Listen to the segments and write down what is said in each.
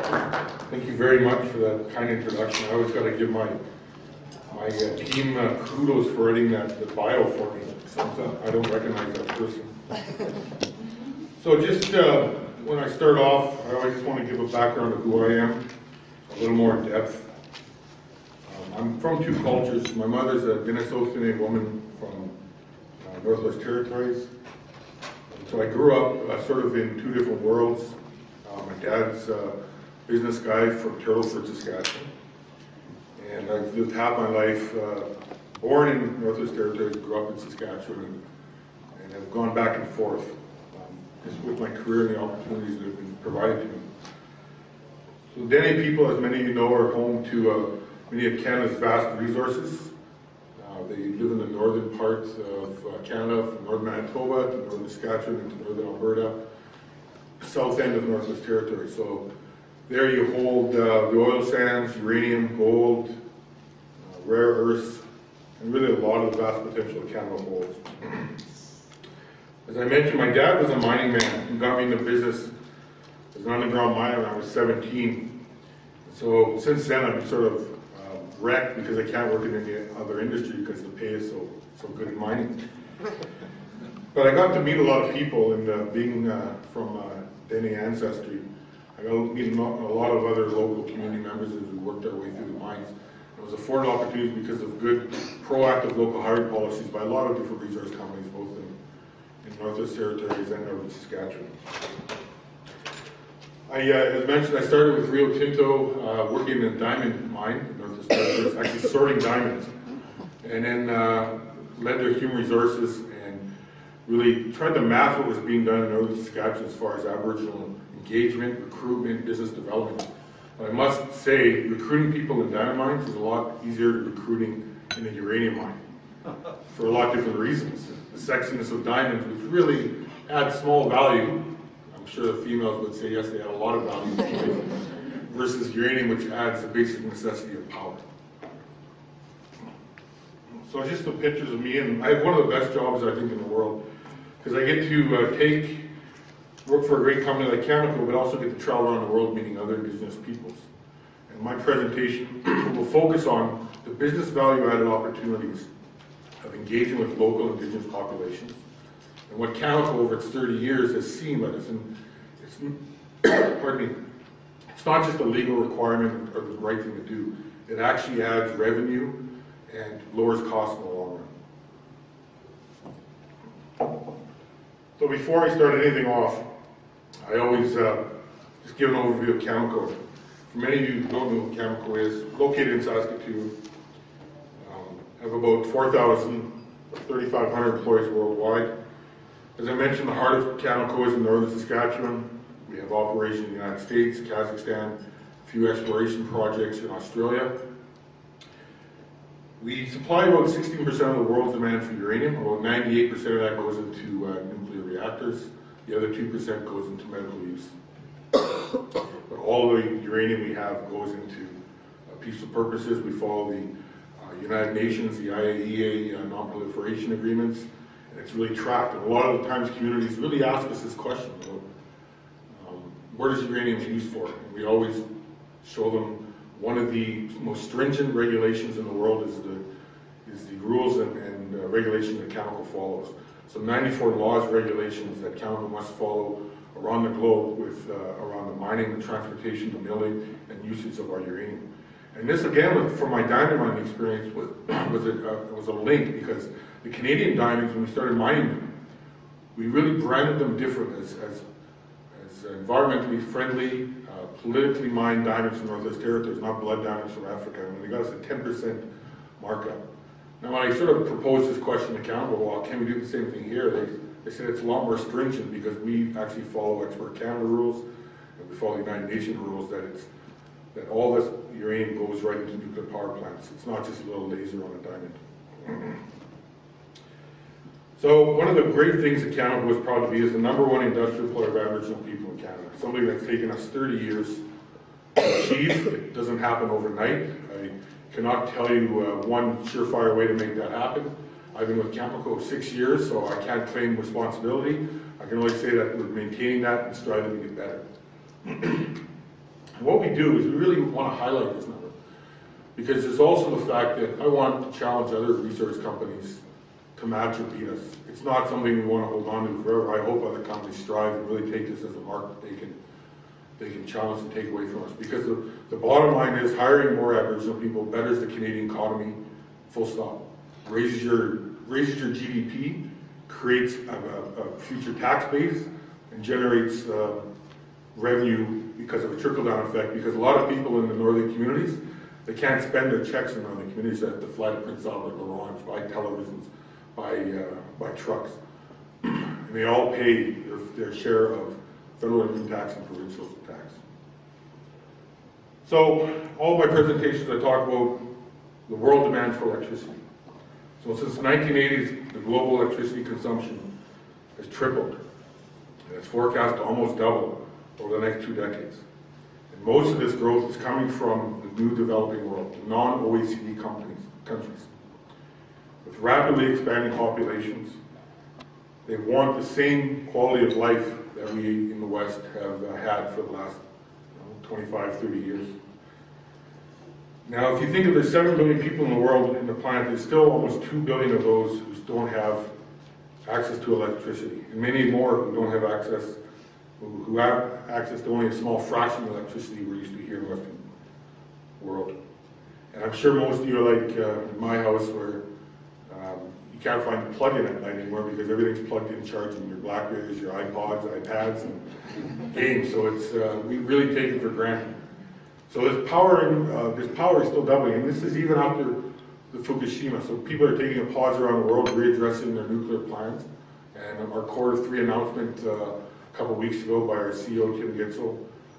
Thank you very much for that kind introduction. I always got to give my team kudos for writing the bio for me. I don't recognize that person. So just when I start off, I always just want to give a background of who I am, a little more in depth. I'm from two cultures. My mother's a Denisothene woman from Northwest Territories. So I grew up sort of in two different worlds. My dad's a business guy from Turtleford, Saskatchewan. And I've lived half my life, born in Northwest Territories, grew up in Saskatchewan, and have gone back and forth just with my career and the opportunities that have been provided to me. So Dene people, as many of you know, are home to many of Canada's vast resources. They live in the northern parts of Canada, from northern Manitoba to northern Saskatchewan and to northern Alberta, south end of Northwest Territories. So there you hold the oil sands, uranium, gold, rare earths, and really a lot of the vast potential that Canada holds. As I mentioned, my dad was a mining man who got me into business as an underground miner when I was 17. So since then I've sort of wrecked because I can't work in any other industry because the pay is so good in mining. But I got to meet a lot of people, and being from Dene ancestry, I got to meet a lot of other local community members as we worked our way through the mines. It was afforded opportunities because of good, proactive local hiring policies by a lot of different resource companies, both in Northwest Territories and Northern Saskatchewan. As mentioned, I started with Rio Tinto, working in a diamond mine in Northwest Territories, actually sorting diamonds, and then led their human resources and really tried to map what was being done in Northern Saskatchewan as far as Aboriginal engagement, recruitment, business development. But I must say, recruiting people in diamond mines is a lot easier than recruiting in a uranium mine for a lot of different reasons. The sexiness of diamonds, which really adds small value. I'm sure the females would say yes, they add a lot of value, versus uranium, which adds the basic necessity of power. So just the pictures of me, and I have one of the best jobs I think in the world, because I get to work for a great company like Cameco, but also get to travel around the world meeting other Indigenous peoples. And my presentation will focus on the business value-added opportunities of engaging with local Indigenous populations, and what Cameco over its 30 years has seen with us. And it's, pardon me, it's not just a legal requirement or the right thing to do. It actually adds revenue and lowers costs in the long run. So before I start anything off, I always just give an overview of Cameco. For many of you who don't know what Cameco is, located in Saskatoon, have about 4,000 or 3,500 employees worldwide. As I mentioned, the heart of Cameco is in northern Saskatchewan. We have operations in the United States, Kazakhstan, a few exploration projects in Australia. We supply about 16% of the world's demand for uranium. About 98% of that goes into nuclear reactors. The other 2% goes into medical use. But all the uranium we have goes into peaceful purposes. We follow the United Nations, the IAEA non-proliferation agreements, and it's really tracked. And a lot of the times communities really ask us this question about where does uranium used for? And we always show them one of the most stringent regulations in the world is the rules and regulations that Cameco follows. So 94 laws, regulations that Cameco must follow around the globe with around the mining, the transportation, the milling, and usage of our uranium. And this again, from my diamond mining experience, was a link, because the Canadian diamonds, when we started mining them, we really branded them different as environmentally friendly, politically mined diamonds from Northwest Territories, not blood diamonds from Africa. And they got us a 10% markup. Now, when I sort of proposed this question to Cameco, well, can we do the same thing here? They said it's a lot more stringent because we actually follow Export Canada rules, and we follow the United Nations rules that all this uranium goes right into nuclear power plants. It's not just a little laser on a diamond. So one of the great things that Cameco is proud to be is the #1 industrial employer of Aboriginal people in Canada. Something that's taken us 30 years to achieve. It doesn't happen overnight. I cannot tell you one surefire way to make that happen. I've been with Cameco 6 years, so I can't claim responsibility. I can only say that we're maintaining that and striving to get better. And what we do is we really want to highlight this number, because there's also the fact that I want to challenge other resource companies to match or beat us. It's not something we want to hold on to forever. I hope other companies strive and really take this as a mark that they can challenge and take away from us. Because the bottom line is hiring more Aboriginal people betters the Canadian economy, full stop. Raises your GDP, creates a future tax base, and generates revenue because of a trickle-down effect, because a lot of people in the northern communities, they can't spend their checks in northern communities at the fly to Prince Albert, L'Orange, buy televisions, buy trucks. And they all pay their share of federal income tax and provincial tax. So, all my presentations I talk about the world demand for electricity. So since the 1980s, the global electricity consumption has tripled. And it's forecast to almost double over the next 2 decades. And most of this growth is coming from the new developing world, the non-OECD countries. With rapidly expanding populations, they want the same quality of life that we in the West have had for the last 25, 30 years. Now, if you think of the 7 billion people in the world in the planet, there's still almost 2 billion of those who don't have access to electricity, and many more who don't have access, who have access to only a small fraction of electricity we're used to here in the Western world. And I'm sure most of you are like in my house, where you can't find the plug-in at night anymore because everything's plugged in, charging your Blackberries, your iPods, iPads, and games. So it's we really take it for granted. So this power is still doubling, and this is even after the Fukushima. So people are taking a pause around the world, readdressing their nuclear plans. And our Q3 announcement a couple of weeks ago by our CEO, Tim Gitzel,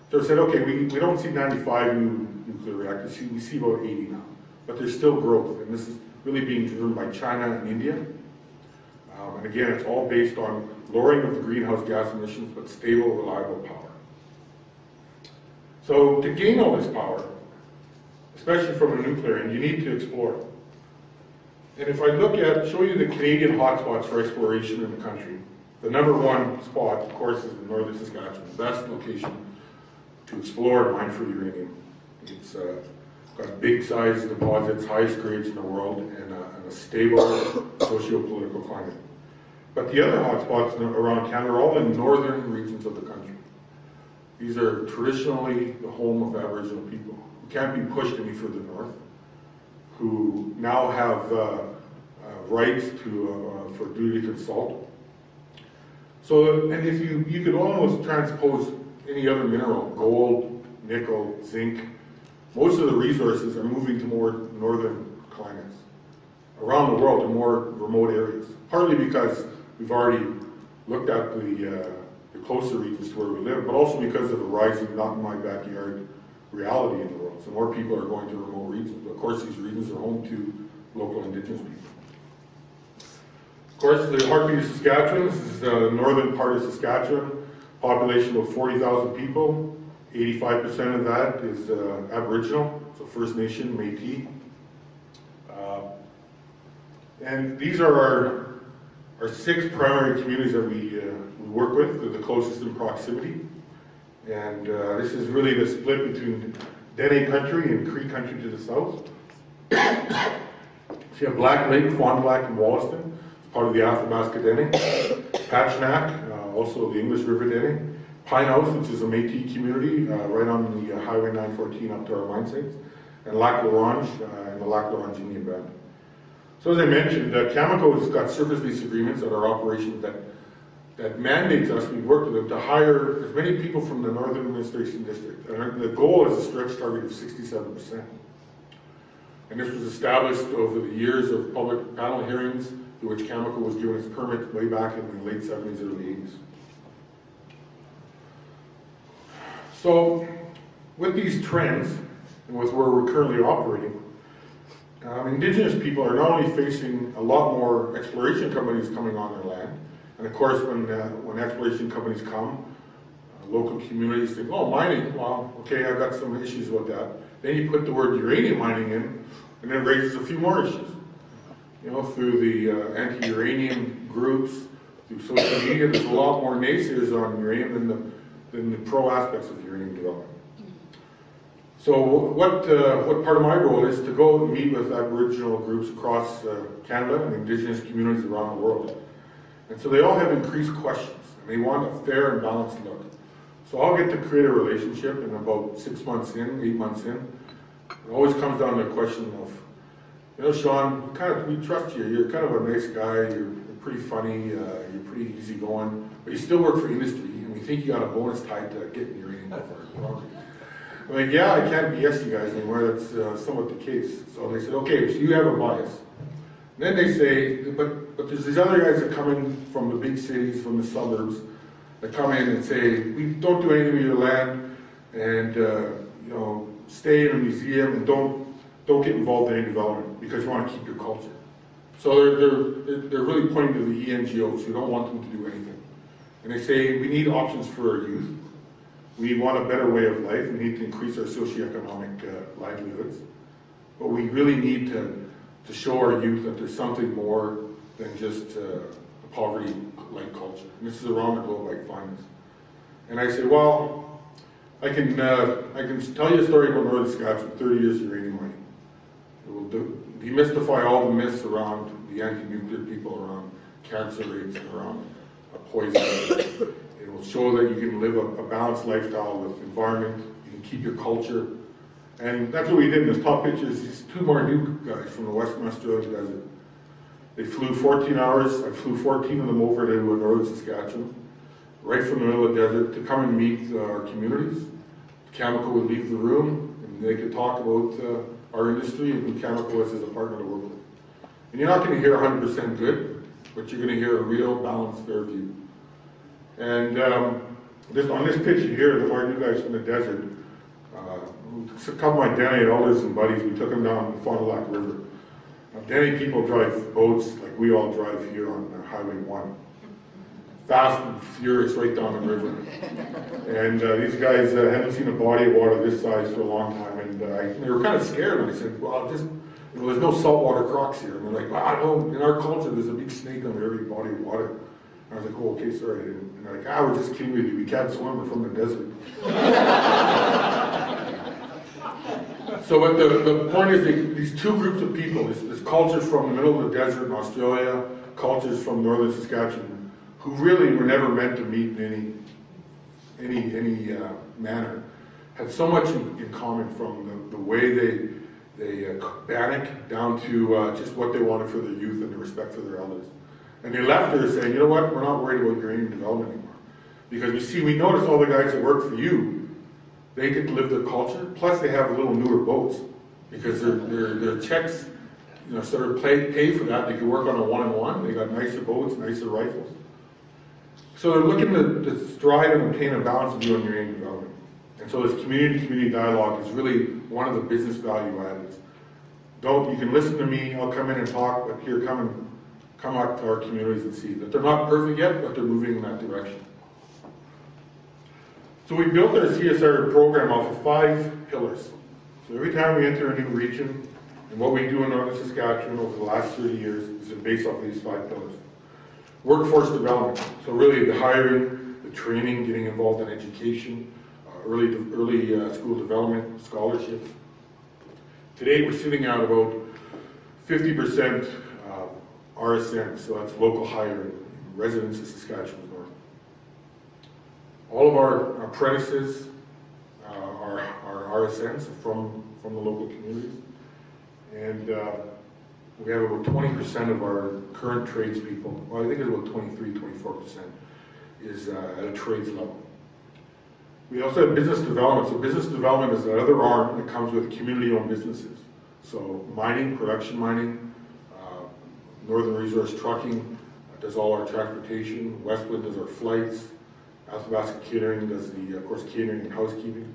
so said, okay, we don't see 95 new nuclear reactors, we see about 80 now. But there's still growth, and this is really being driven by China and India. And again, it's all based on lowering of the greenhouse gas emissions, but stable, reliable power. So to gain all this power, especially from a nuclear end, you need to explore. And if I show you the Canadian hotspots for exploration in the country, the #1 spot, of course, is in northern Saskatchewan, the best location to explore and mine for uranium. It's got big size deposits, highest grades in the world, and a stable socio-political climate. But the other hotspots around Canada are all in northern regions of the country. These are traditionally the home of Aboriginal people who can't be pushed any further north, who now have rights for duty to consult. So, and if you could almost transpose any other mineral, gold, nickel, zinc, most of the resources are moving to more northern climates around the world, to more remote areas. Partly because we've already looked at the closer regions to where we live, but also because of the rising not in my backyard reality in the world. So more people are going to remote regions, but of course these regions are home to local Indigenous people. Of course, the heartbeat of Saskatchewan, this is the northern part of Saskatchewan, population of 40,000 people. 85% of that is Aboriginal, so First Nation, Métis. And these are our 6 primary communities that we work with. They're the closest in proximity. And this is really the split between Dene country and Cree country to the south. So you have Black Lake, Fond du Lac, and Wollaston, part of the Athabasca Dene. Patchnak, also the English River Dene. Pine House, which is a Métis community, right on the Highway 914 up to our mine sites. And Lac l'Orange, and the Lac l'Orange Indian Band. So as I mentioned, Cameco has got surface lease agreements at our operation that mandates us, we work with them, to hire as many people from the Northern Administration District. And the goal is a stretch target of 67%. And this was established over the years of public panel hearings through which Cameco was given its permit way back in the late 70s, early 80s. So with these trends, and with where we're currently operating, Indigenous people are not only facing a lot more exploration companies coming on their land, and of course when exploration companies come, local communities think, oh, mining, well, okay, I've got some issues about that. Then you put the word uranium mining in, and it raises a few more issues. You know, through the anti-uranium groups, through social media, there's a lot more naysayers on uranium than the pro aspects of uranium development. So what part of my role is to go and meet with Aboriginal groups across Canada and Indigenous communities around the world. And so they all have increased questions, and they want a fair and balanced look. So I'll get to create a relationship, and about 6 months in, 8 months in, it always comes down to the question of, you know, Sean, we trust you. You're kind of a nice guy. You're pretty funny. You're pretty easygoing, but you still work for industry, and we think you got a bonus tied to getting your rating over. I'm like, yeah, I can't BS you guys anymore. That's somewhat the case. So they said, okay, so you have a bias. And then they say, but there's these other guys that come in from the big cities, from the suburbs, that come in and say, we don't do anything with your land, and you know, stay in a museum and don't get involved in any development because you want to keep your culture. So they're really pointing to the ENGOs who don't want them to do anything. And they say, we need options for our youth. We want a better way of life. We need to increase our socioeconomic livelihoods. But we really need to show our youth that there's something more than just a poverty-like culture. And this is around the globe, I find this. And I say, well, I can tell you a story about Northern Saskatchewan, 30 years of uranium mining. It will demystify all the myths around the anti-nuclear people, around cancer rates, around poison. It will show that you can live a balanced lifestyle with environment, you can keep your culture. And that's what we did in this top picture. Is these two more new guys from the Western Australian desert. They flew 14 hours. I flew 14 of them over to Northern Saskatchewan, right from the middle of the desert, to come and meet our communities. Cameco would leave the room, and they could talk about our industry and who Cameco is as a partner to work with. And you're not going to hear 100% good, but you're going to hear a real balanced, fair view. And on this picture here, the our new guys from the desert, a couple of my Dene elders and buddies, we took them down the Fond du Lac River. Dene people drive boats like we all drive here on Highway 1. Fast and furious right down the river. And these guys hadn't seen a body of water this size for a long time, and they were kind of scared. And I said, well, there's no saltwater crocs here. And they're like, wow, no, in our culture, there's a big snake under every body of water. And I was like, oh, okay, sorry. And they're like, we're just kidding with you. We can't swim. We're from the desert. So but the point is that these two groups of people, this cultures from the middle of the desert in Australia, cultures from northern Saskatchewan, who really were never meant to meet in any manner, had so much in common, from the way they panic down to just what they wanted for their youth and the respect for their elders. And they left there saying, you know what, we're not worried about uranium development anymore. Because we notice all the guys that work for you, they get to live their culture, plus they have little newer boats, because their checks, sort of pay for that. They can work on a one-on-one, they got nicer boats, nicer rifles. So they're looking to strive and obtain a balanced view on uranium development. And so this community dialogue is really one of the business value adds. You can listen to me, I'll come in and talk, but here, come out to our communities and see that they're not perfect yet, but they're moving in that direction. So we built our CSR program off of 5 pillars. So every time we enter a new region, and what we do in Northern Saskatchewan over the last 30 years is based off of these 5 pillars. Workforce development, so really the hiring, the training, getting involved in education, early school development, scholarships. Today we're sitting at about 50% RSN, so that's local hiring, residents of Saskatchewan North. All of our apprentices are RSNs from the local communities, and we have about 20% of our current tradespeople, well, I think it's about 23-24% is at a trades level. We also have business development. So business development is another arm that comes with community-owned businesses. So mining, production mining, Northern Resource Trucking does all our transportation, Westwood does our flights, Athabasca Catering does of course, catering and housekeeping.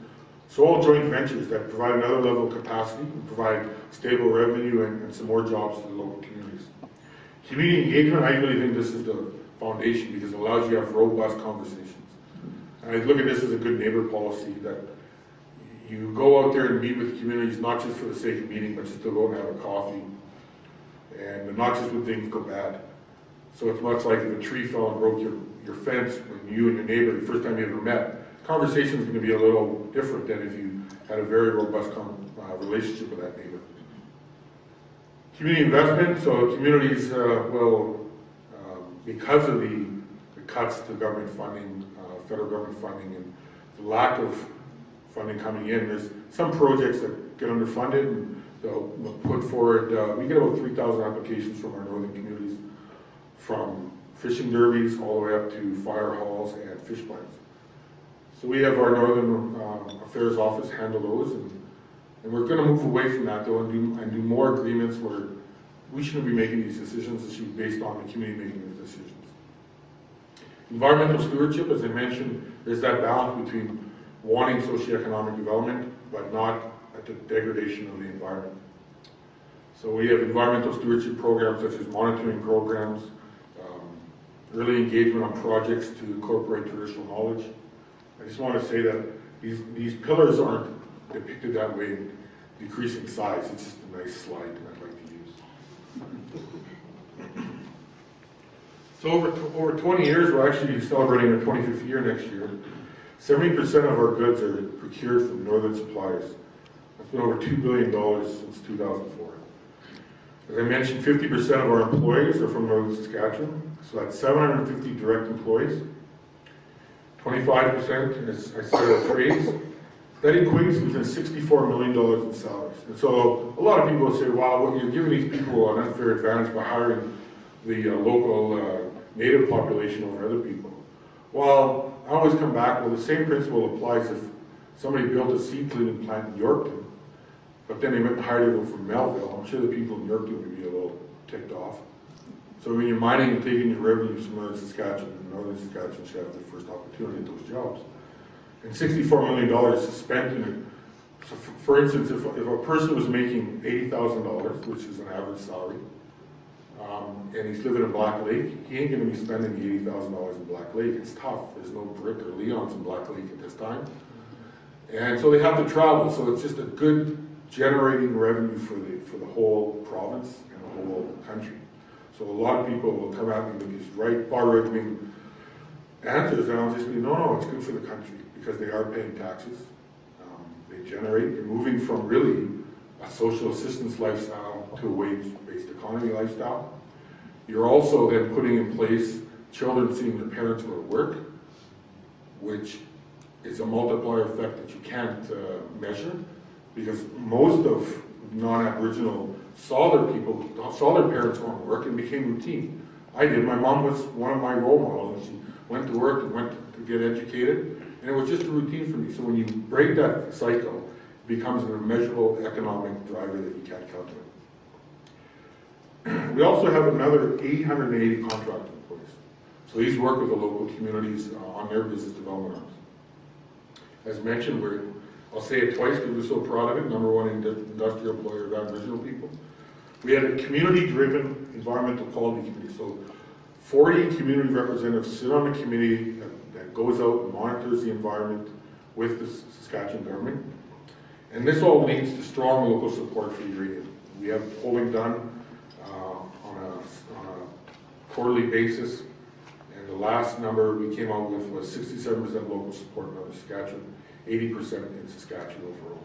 So all joint ventures that provide another level of capacity and provide stable revenue and some more jobs to the local communities. Community engagement, I really think this is the foundation because it allows you to have robust conversations. And I look at this as a good neighbor policy, that you go out there and meet with communities, not just for the sake of meeting, but just to go and have a coffee, and not just when things go bad. So it's much like if a tree fell and broke your fence when you and your neighbor, the first time you ever met, conversation is going to be a little different than if you had a very robust relationship with that neighborhood. Community investment, so communities will, because of the cuts to government funding, federal government funding, and the lack of funding coming in, there's some projects that get underfunded, and they'll put forward, we get about 3,000 applications from our northern communities, from fishing derbies all the way up to fire halls and fish plants. So we have our Northern Affairs Office handle those, and we're going to move away from that though and do more agreements where we shouldn't be making these decisions. It should be based on the community making these decisions. Environmental stewardship, as I mentioned, there's that balance between wanting socioeconomic development but not at the degradation of the environment. So we have environmental stewardship programs such as monitoring programs, early engagement on projects to incorporate traditional knowledge. I just want to say that these pillars aren't depicted that way in decreasing size. It's just a nice slide that I'd like to use. So over 20 years, we're actually celebrating our 25th year next year. 70% of our goods are procured from northern suppliers. That's been over $2 billion since 2004. As I mentioned, 50% of our employees are from northern Saskatchewan, so that's 750 direct employees. 25%, as I said, are trades. That equates to $64 million in salaries. And so a lot of people say, wow, well, you're giving these people an unfair advantage by hiring the local native population over other people. Well, I always come back, well, the same principle applies if somebody built a seed cleaning plant in Yorkton, but then they went and hired them from Melville. I'm sure the people in Yorkton would be a little ticked off. So when you're mining and taking your revenues from northern Saskatchewan, and northern Saskatchewan should have the first opportunity at those jobs. And $64 million is spent in it. So for instance, if a person was making $80,000, which is an average salary, and he's living in Black Lake, he ain't going to be spending the $80,000 in Black Lake. It's tough. There's no Brick or Leon's in Black Lake at this time. And so they have to travel. So it's just a good generating revenue for the whole province and the whole country. So a lot of people will come at me with these far-right-wing answers, and I'll just be, no, it's good for the country because they are paying taxes. They generate, they're moving from really a social assistance lifestyle to a wage-based economy lifestyle. You're also then putting in place children seeing their parents go to work, which is a multiplier effect that you can't measure, because most of non-Aboriginal saw their parents going to work and became routine. I did. My mom was one of my role models, and she went to work and went to get educated, and it was just a routine for me. So when you break that cycle, it becomes an immeasurable economic driver that you can't count on. We also have another 880 contract employees. So these work with the local communities on their business development arms. As mentioned, I'll say it twice because we're so proud of it, #1 industrial employer of Aboriginal people. We had a community-driven environmental quality committee. So 40 community representatives sit on the committee that goes out and monitors the environment with the Saskatchewan government. And this all leads to strong local support for uranium. We have polling done on a quarterly basis, and the last number we came out with was 67% local support in Northern Saskatchewan, 80% in Saskatchewan overall.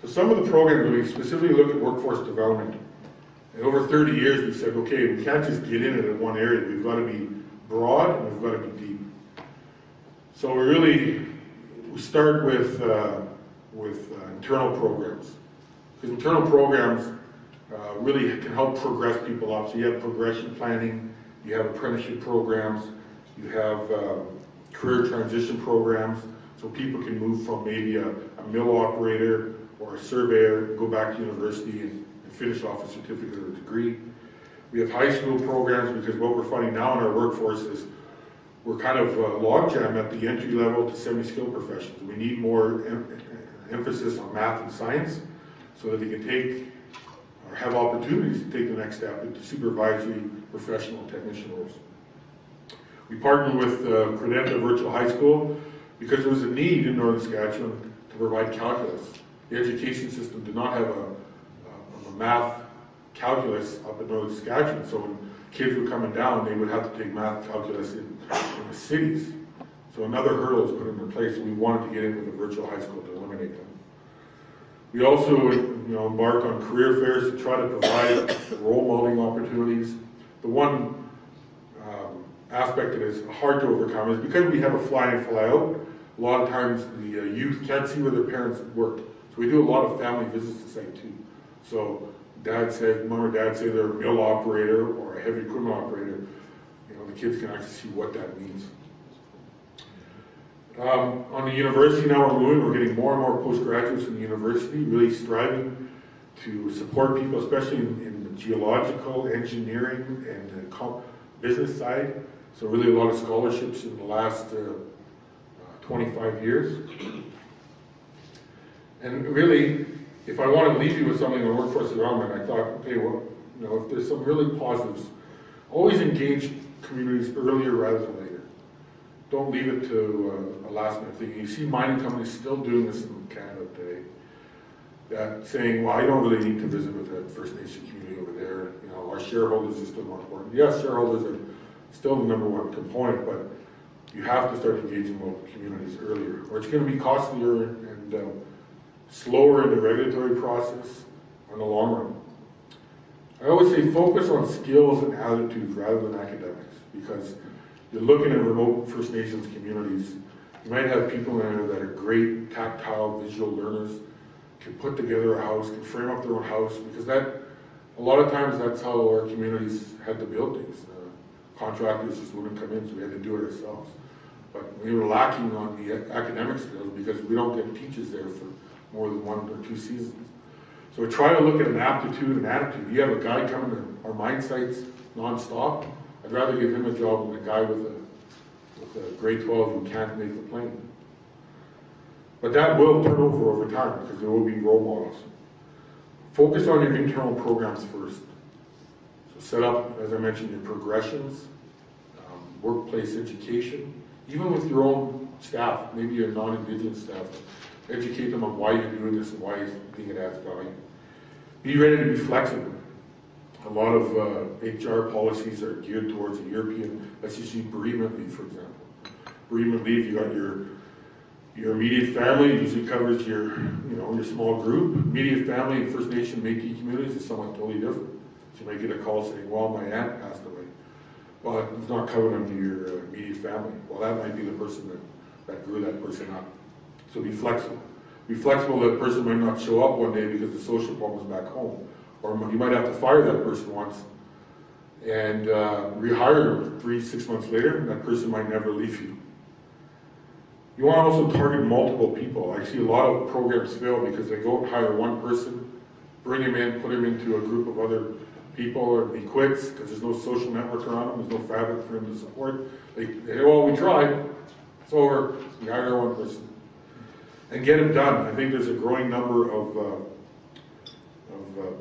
So some of the programs, we specifically look at workforce development. And over 30 years, we've said, okay, we can't just get in it in one area. We've got to be broad and we've got to be deep. So we start with internal programs. Because internal programs really can help progress people up. So you have progression planning, you have apprenticeship programs, you have career transition programs, so people can move from maybe a mill operator or a surveyor, go back to university and finish off a certificate or a degree. We have high school programs because what we're finding now in our workforce is we're kind of logjam at the entry level to semi-skilled professions. We need more emphasis on math and science so that they can take or have opportunities to take the next step into supervisory, professional, technician roles. We partnered with Credenta Virtual High School because there was a need in Northern Saskatchewan to provide calculus. The education system did not have a math calculus up in Northern Saskatchewan, so when kids were coming down, they would have to take math calculus in the cities. So another hurdle is put into place, and we wanted to get in with a virtual high school to eliminate them. We also embarked on career fairs to try to provide role modeling opportunities. The one aspect that is hard to overcome is because we have a fly in, fly out, a lot of times the youth can't see where their parents work. So we do a lot of family visits to site too. So mom or dad say they're a mill operator or a heavy equipment operator, the kids can actually see what that means. On the university now we're getting more and more postgraduates from the university, really striving to support people, especially in the geological, engineering, and the business side. So really a lot of scholarships in the last 25 years. And really, if I want to leave you with something on workforce development, I thought, okay, well, if there's some really positives, always engage communities earlier rather than later. Don't leave it to a last minute thing. You see mining companies still doing this in Canada today. That saying, well, I don't really need to visit with the First Nation community over there. Our shareholders are still more important. Yes, shareholders are still the number one component, but you have to start engaging local communities earlier, or it's going to be costlier and slower in the regulatory process in the long run. I always say focus on skills and attitudes rather than academics, because you're looking at remote First Nations communities. You might have people in there that are great tactile, visual learners, can put together a house, can frame up their own house, because a lot of times that's how our communities had to build things. Contractors just wouldn't come in, so we had to do it ourselves. But we were lacking on the academic skills because we don't get teachers there for more than 1 or 2 seasons. So we try to look at an aptitude and attitude. You have a guy coming to our mine sites non-stop. I'd rather give him a job than a guy with a grade 12 who can't make the plane. But that will turn over time because there will be role models. Focus on your internal programs first. So set up, as I mentioned, your progressions, workplace education, even with your own staff, maybe your non-Indigenous staff. Educate them on why you're doing this and why you think it adds value. Be ready to be flexible. A lot of HR policies are geared towards a European, let's just use bereavement leave, for example. Bereavement leave, you got your immediate family, it usually covers your small group. Immediate family in First Nation Métis communities is somewhat totally different. So you might get a call saying, well, my aunt passed away. Well, it's not covered under your immediate family. Well, that might be the person that grew that person up. So be flexible. Be flexible that person might not show up one day because the social problems back home. Or you might have to fire that person once and rehire them 3-6 months later, and that person might never leave you. You want to also target multiple people. I see a lot of programs fail because they go and hire one person, bring him in, put him into a group of other people, and he quits because there's no social network around him, there's no fabric for him to support. They say, well, we tried, it's over, we hire one person. And get it done. I think there's a growing number of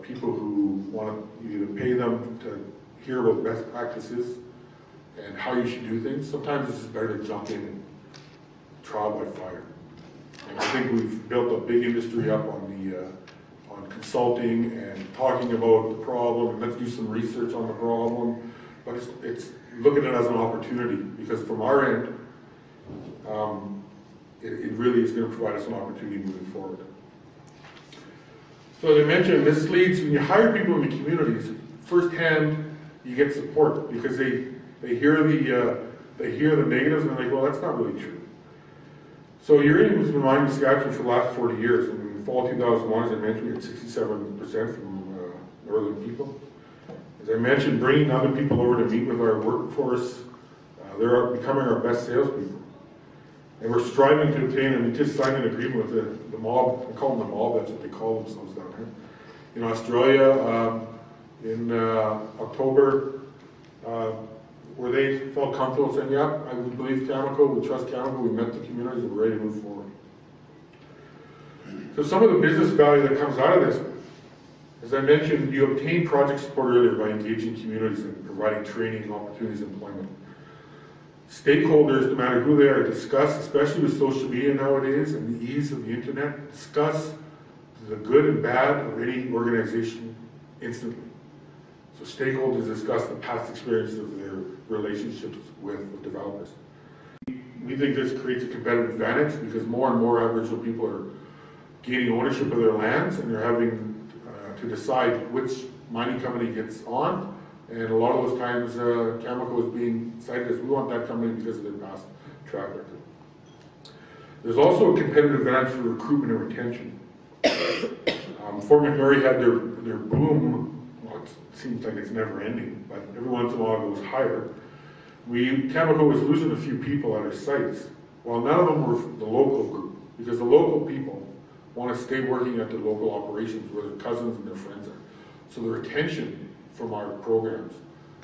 people who want you to pay them to hear about best practices and how you should do things. Sometimes it's just better to jump in and trial by fire. And I think we've built a big industry up on consulting and talking about the problem, and let's do some research on the problem. But it's look at it as an opportunity, because from our end, it really is going to provide us an opportunity moving forward. So as I mentioned, this leads, when you hire people in the communities, firsthand you get support, because they hear the negatives and they're like, well, that's not really true. So uranium has been mined in Saskatchewan for the last 40 years. In fall 2001, as I mentioned, we had 67% from northern people. As I mentioned, bringing other people over to meet with our workforce, they're becoming our best salespeople. And we're striving to obtain, and we just signed an agreement with the mob, I call them the mob, that's what they call themselves down here. In Australia, in October, where they felt comfortable saying, yeah, I believe Cameco, we trust Cameco, we met the communities, and we're ready to move forward. So some of the business value that comes out of this, as I mentioned, you obtain project support earlier by engaging communities and providing training, opportunities, employment. Stakeholders, no matter who they are, discuss, especially with social media nowadays and the ease of the internet, discuss the good and bad of any organization instantly. So stakeholders discuss the past experiences of their relationships with developers. we think this creates a competitive advantage because more and more Aboriginal people are gaining ownership of their lands, and they're having to decide which mining company gets on. And a lot of those times, Cameco is being cited as we want that company because of their past track record. There's also a competitive advantage for recruitment and retention. Fort McMurray had their boom. Well, it seems like it's never ending, but every once in a while it goes higher. Cameco was losing a few people at our sites. Well, none of them were the local group, because the local people want to stay working at their local operations where their cousins and their friends are. So the retention from our programs,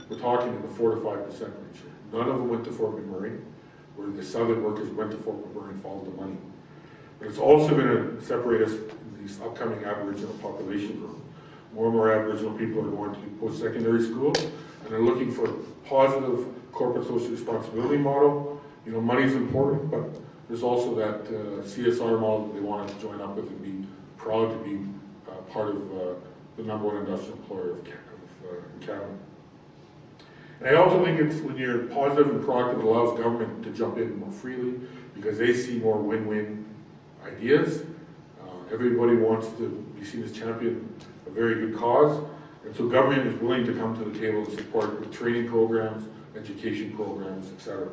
we're talking in the 4 to 5% range here. None of them went to Fort McMurray, where the southern workers went to Fort McMurray and followed the money. But it's also going to separate us in these upcoming Aboriginal population growth. More and more Aboriginal people are going to post-secondary school, and they're looking for a positive corporate social responsibility model. You know, money's important, but there's also that CSR model that they want to join up with and be proud to be part of the #1 industrial employer of Canada. And I also think it's when you're positive and proactive, it allows government to jump in more freely because they see more win-win ideas. Everybody wants to be seen as champion a very good cause, and so government is willing to come to the table to support with training programs, education programs, etc.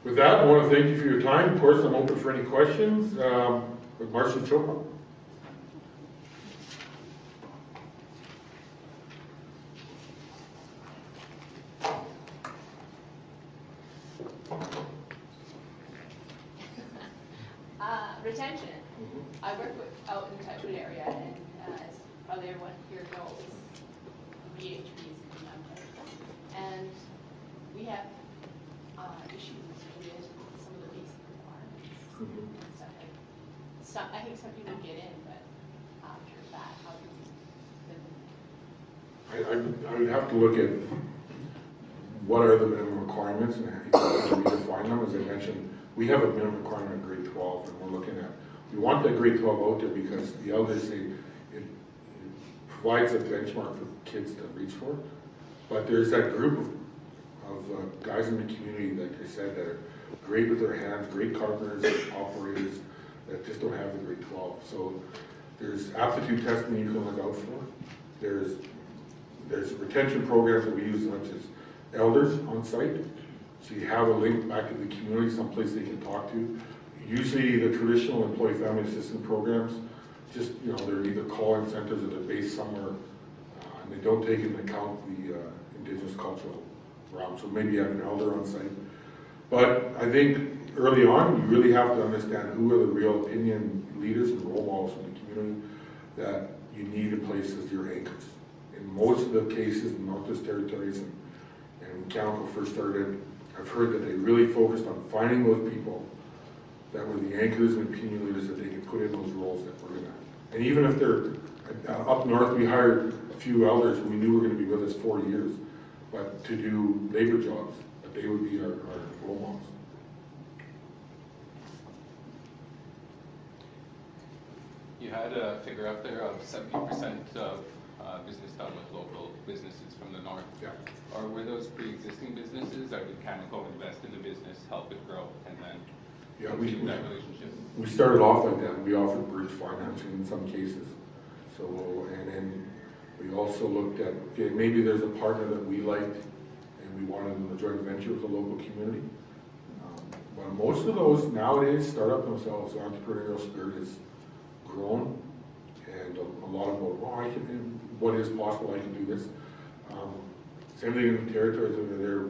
With that, I want to thank you for your time. Of course, I'm open for any questions with Marcia Chopra. Retention. I work out in the Touchwood area, and as probably everyone here knows, VHB is the number. And we have issues with some of the basic requirements. I think some people get in, but after that, how do you I would have to look at what are the minimum requirements and how to redefine them. As I mentioned, we have a minimum requirement of grade 12, and we're looking at, we want that grade 12 out there because the elders say it provides a benchmark for kids to reach for. But there's that group of guys in the community, like I said, that are great with their hands, great carpenters, operators, that just don't have the grade 12. So there's aptitude testing you can look out for. There's retention programs that we use, such as elders on site. So you have a link back to the community, someplace they can talk to. Usually the traditional employee family assistance programs, just, you know, they're either call-in centers or they're based somewhere, and they don't take into account the Indigenous cultural realm. So maybe you have an elder on site. But I think early on, you really have to understand who are the real opinion leaders and role models in the community that you need in place as your anchors. In most of the cases in Northwest Territories and when Cameco first started, I've heard that they really focused on finding those people that were the anchors and opinion leaders that they could put in those roles that we're going to. And even if they're up north, we hired a few elders who we knew were going to be with us 4 years, but to do labor jobs, that they would be our role models. You had a figure up there of 70% of business done with local businesses from the north. Yeah. Or were those pre-existing businesses, or did Cameco invest in the business, help it grow, and then continue that relationship? We started off like that. We offered bridge financing in some cases. So, and then we also looked at, okay, maybe there's a partner that we liked and we wanted a joint venture with the local community. But most of those nowadays start up themselves. The entrepreneurial spirit has grown, and a lot of, well, what is possible, I can do this. Same thing in the territories over there.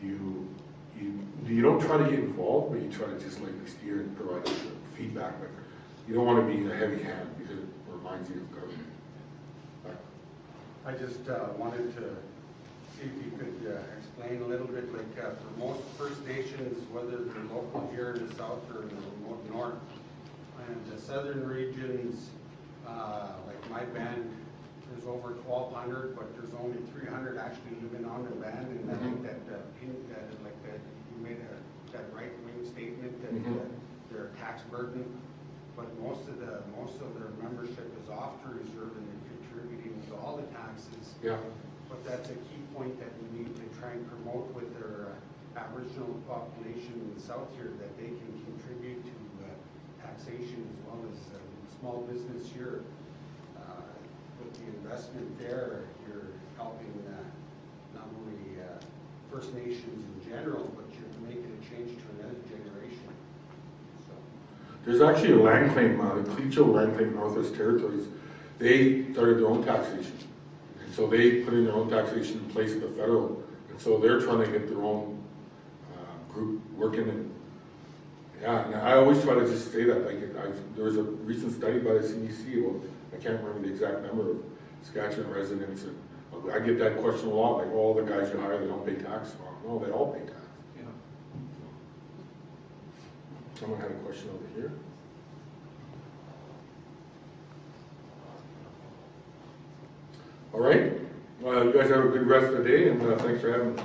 You don't try to get involved, but you try to just lightly steer and provide feedback. But you don't want to be a heavy hand because it reminds you of government. I just wanted to see if you could explain a little bit, like for most First Nations, whether they're local here in the south or in the remote north, and the southern regions, like my band, there's over 1,200, but there's only 300 actually living on the band, and I think that you made that right-wing statement that they're a tax burden, but most of their membership is off to reserve and they're contributing to all the taxes. Yeah. But that's a key point that we need to try and promote with their Aboriginal population in the south here, that they can contribute to taxation as well as small business here. With the investment there, you're helping not only First Nations in general, but you're making a change to another generation. So. There's actually a land claim, the Clecho land claim, Northwest Territories. They started their own taxation. And so they put in their own taxation in place of the federal. And so they're trying to get their own group working. And yeah, and I always try to just say that. Like, there was a recent study by the CDC about, I can't remember the exact number of Saskatchewan residents. And I get that question a lot, like, all the guys you hire, they don't pay tax. Well, no, they all pay tax. Yeah. Someone had a question over here. All right. You guys have a good rest of the day, and thanks for having me.